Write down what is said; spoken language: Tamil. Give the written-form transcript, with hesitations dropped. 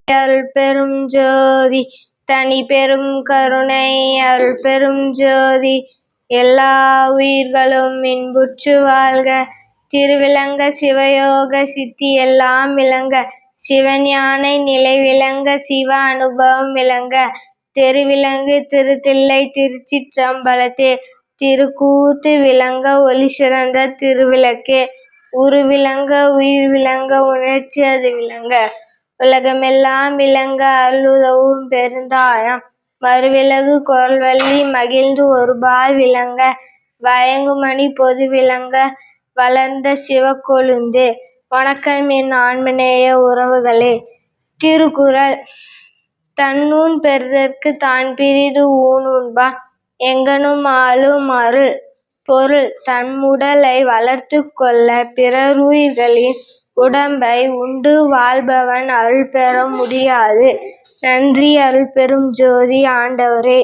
அருள் பெரும் ஜோதி தனி பெரும் கருணை அருள் பெரும் ஜோதி எல்லா உயிர்களும் இன்புற்று வாழ்க. திருவிளங்க சிவயோக சித்தி எல்லாம் விளங்க. சிவஞான நிலை விளங்க. சிவ அனுபவம் விளங்க. திருவிளங்கு திருத்தில்லை திருச்சிற்றம்பலத்தே. திருக்கூத்து விளங்க ஒளி சிறந்த திருவிளக்கே. உருவிளங்க உயிர் விளங்க உணர்ச்சி அது விளங்க. உலகமெல்லாம் விளங்க அருளுதவும் பெருந்தாயம். மறுவிலகு குரல்வள்ளி மகிழ்ந்து ஒருபால் விளங்க. வயங்குமணி பொது விளங்க வளர்ந்த சிவக்கொழுந்தே. வணக்கம் என் ஆன்மநேய உறவுகளே. திருக்குறள். தன்னூன் பெறுதற்கு தான் பிறிது ஊன் உண்பான் எங்கணும் ஆளும் அருள். பொருள். தம்முடலை வளர்த்துக் கொள்ள பிறருயிர்களின் உடம்பை உண்டு வாழ்பவன் அருள் பெற முடியாது. நன்றி. அருள் பெரும் ஜோதி ஆண்டவரே.